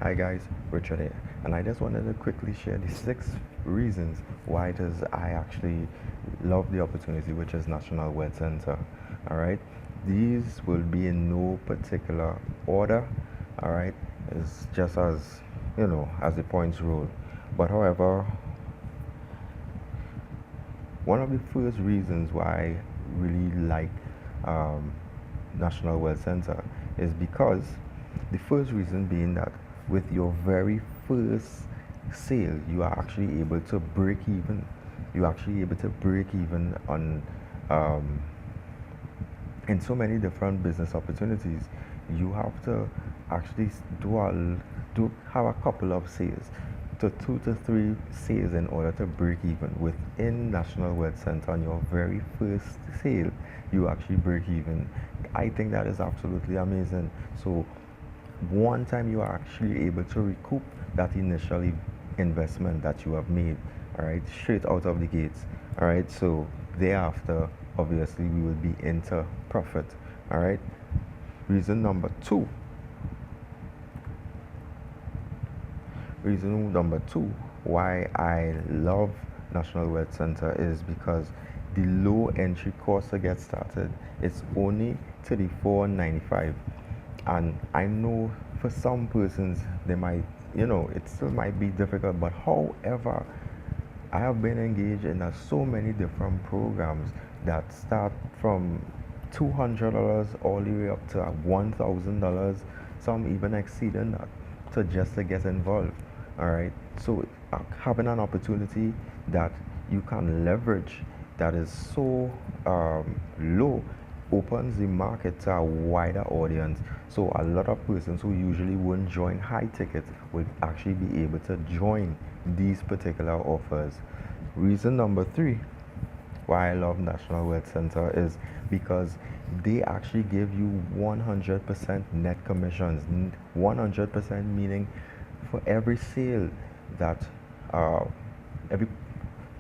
Hi guys, Richard here, and I just wanted to quickly share the 6 reasons why it is I actually love the opportunity, which is National Wealth Center. All right, these will be in no particular order. All right, it's just as as the points roll. But however, one of the first reasons why I really like um, National Wealth Center is because the first reason being that with your very first sale, you are actually able to break even. You're actually able to break even on um, in so many different business opportunities. You have to actually do have a couple of sales to 2 to 3 sales in order to break even within National Wealth Center. On your very first sale, you actually break even. I think that is absolutely amazing. So one time you are actually able to recoup that initial investment that you have made, all right, straight out of the gates. All right, so thereafter, obviously, we will be into profit. All right, reason number two. Reason number two why I love National Wealth Center is because the low entry cost to get started, it's only 34.95. And I know for some persons they might, it still might be difficult, but however, I have been engaged in so many different programs that start from $200 all the way up to $1,000, some even exceeding that, to just to get involved. All right, so having an opportunity that you can leverage that is so low opens the market to a wider audience. So a lot of persons who usually wouldn't join high tickets will actually be able to join these particular offers. Reason number three why I love National Wealth Center is because they actually give you 100% net commissions. 100% meaning for every sale that uh, every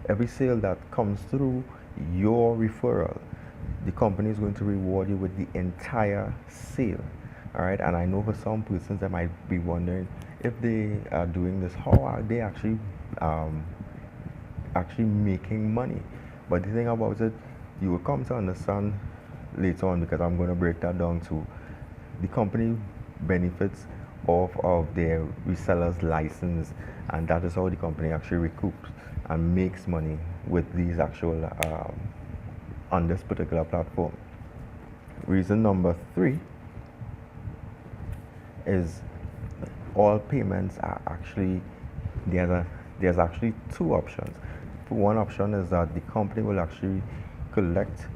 every sale that comes through your referral, the company is going to reward you with the entire sale. All right, and I know for some persons that might be wondering if they are doing this, how are they um, actually making money? But the thing about it, you will come to understand later on, because I'm going to break that down too. The company benefits off of their resellers license, and that is how the company actually recoups and makes money with these actual on this particular platform. Reason number three is all payments are actually there's a there's actually two options. One option is that the company will actually collect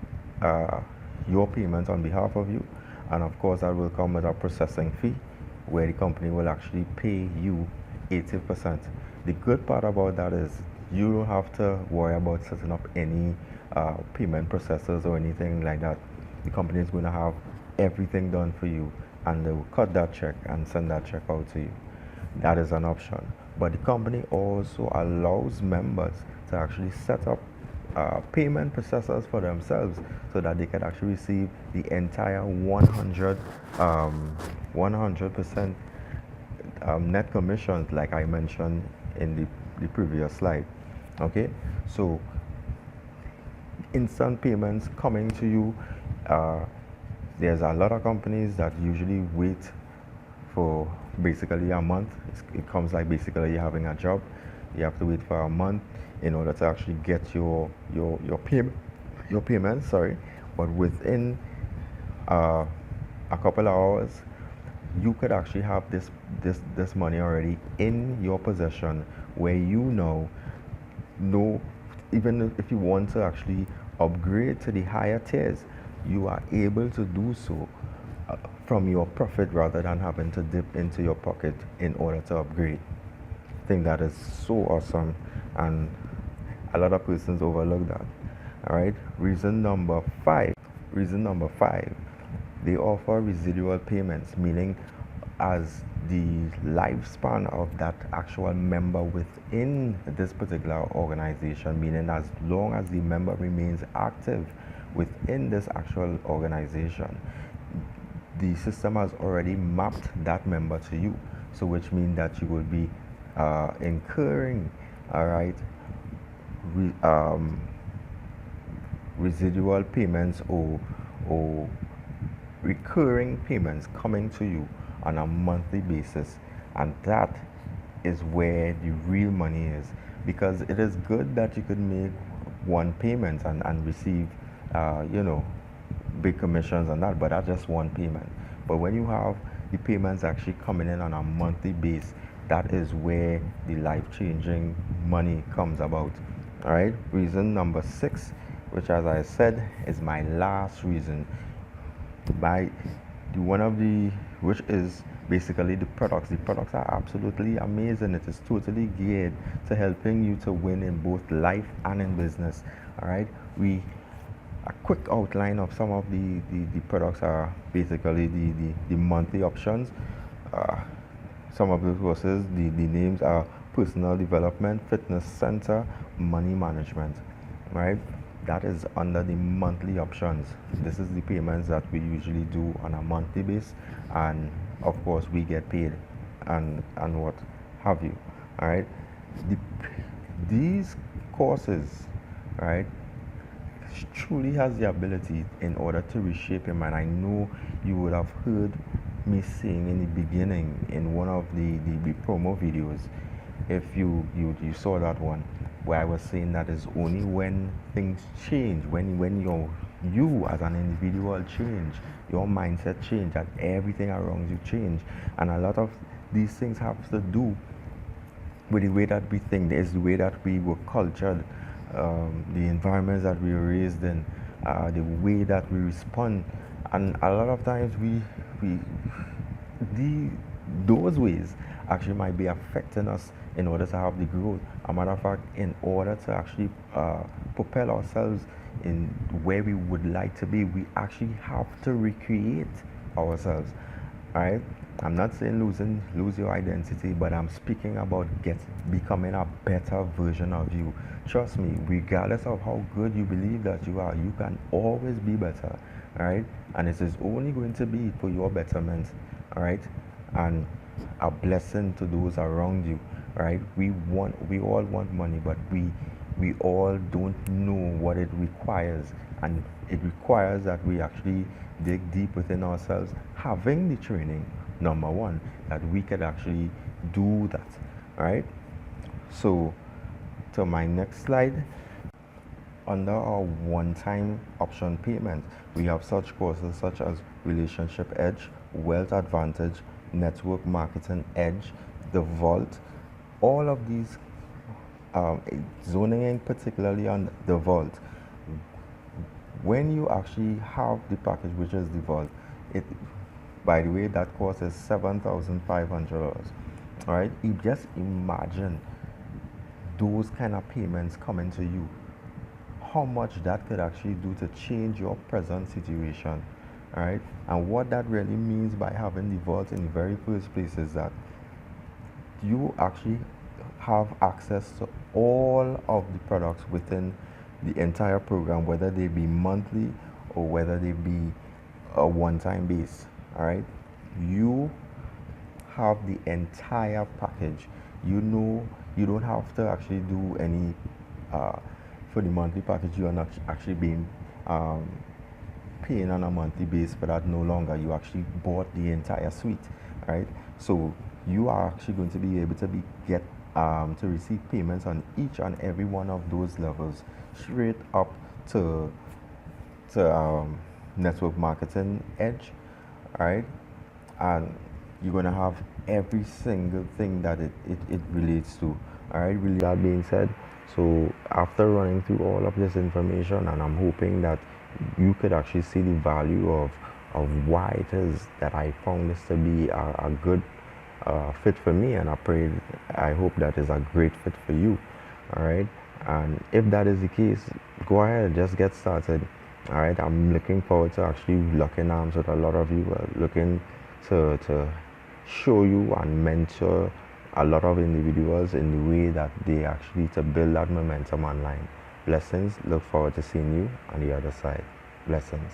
uh, your payments on behalf of you, and of course that will come with a processing fee where the company will actually pay you 80%. The good part about that is you don't have to worry about setting up any payment processors or anything like that. The company is going to have everything done for you, and they will cut that check and send that check out to you. That is an option. But the company also allows members to actually set up payment processors for themselves so that they can actually receive the entire 100% net commissions, like I mentioned in the previous slide. Okay, so instant payments coming to you. Uh, there's a lot of companies that usually wait for basically a month. It comes like basically you're having a job. You have to wait for a month in order to actually get your payment. Sorry, but within uh, a couple of hours, you could actually have this money already in your possession, where know even if you want to actually upgrade to the higher tiers, you are able to do so uh, from your profit rather than having to dip into your pocket in order to upgrade. I think that is so awesome, and a lot of persons overlook that. All right, reason number five. Reason number five, they offer residual payments, meaning as the lifespan of that actual member within this particular organization, meaning as long as the member remains active within this actual organization, the system has already mapped that member to you. So which means that you will be incurring, all right, re- um, residual payments or recurring payments coming to you on a monthly basis, and that is where the real money is. Because it is good that you could make one payment and receive you know, big commissions and that, but that's just one payment. But when you have the payments actually coming in on a monthly base, that is where the life-changing money comes about. All right, reason number 6, which as I said is my last reason, by one of the, which is basically the products. The products are absolutely amazing. It is totally geared to helping you to win in both life and in business. All right, we a quick outline of some of the products are basically the monthly options. uh, some of the courses, the names are personal development, fitness center, money management, right? That is under the monthly options. This is the payments that we usually do on a monthly basis, and of course we get paid and what have you. All right, the, these courses, right, truly has the ability in order to reshape your mind. I know you would have heard me saying in the beginning in one of the promo videos, if you saw that one, where I was saying that it's only when things change, when you as an individual change, your mindset change, that everything around you change. And a lot of these things have to do with the way that we think. There's the way that we were cultured, the environments that we were raised in, the way that we respond, and a lot of times we the those ways actually might be affecting us in order to have the growth. A matter of fact, in order to actually propel ourselves in where we would like to be, we actually have to recreate ourselves. All right, I'm not saying lose your identity, but I'm speaking about becoming a better version of you. Trust me, regardless of how good you believe that you are, you can always be better. All right, and it is only going to be for your betterment. All right, and a blessing to those around you. Right, we all want money, but we all don't know what it requires, and it requires that we actually dig deep within ourselves, having the training, number one, that we could actually do that. All right, so to my next slide. Under our one-time option payment, we have such courses such as Relationship Edge, Wealth Advantage, Network Marketing Edge, The Vault. All of these, zoning in particularly on The Vault. When you actually have the package, which is The Vault, it, by the way, that course is $7,500. All right, you just imagine those kind of payments coming to you, how much that could actually do to change your present situation. All right, and what that really means by having the vault in the very first place is that you actually have access to all of the products within the entire program, whether they be monthly or whether they be a one-time base. All right, you have the entire package. You know, you don't have to actually do any for the monthly package. You are not actually being paying on a monthly base for that no longer. You actually bought the entire suite, right? So you are actually going to be able to get to receive payments on each and every one of those levels, straight up to network marketing edge, right? And you're going to have every single thing that it relates to. All right, really. That being said, so after running through all of this information, and I'm hoping that you could actually see the value of why it is that I found this to be a good fit for me, and I hope that is a great fit for you. All right, and if that is the case, go ahead, just get started. All right, I'm looking forward to actually locking arms with a lot of you, looking to show you and mentor a lot of individuals in the way that they actually to build that momentum online. Blessings. Look forward to seeing you on the other side. Blessings.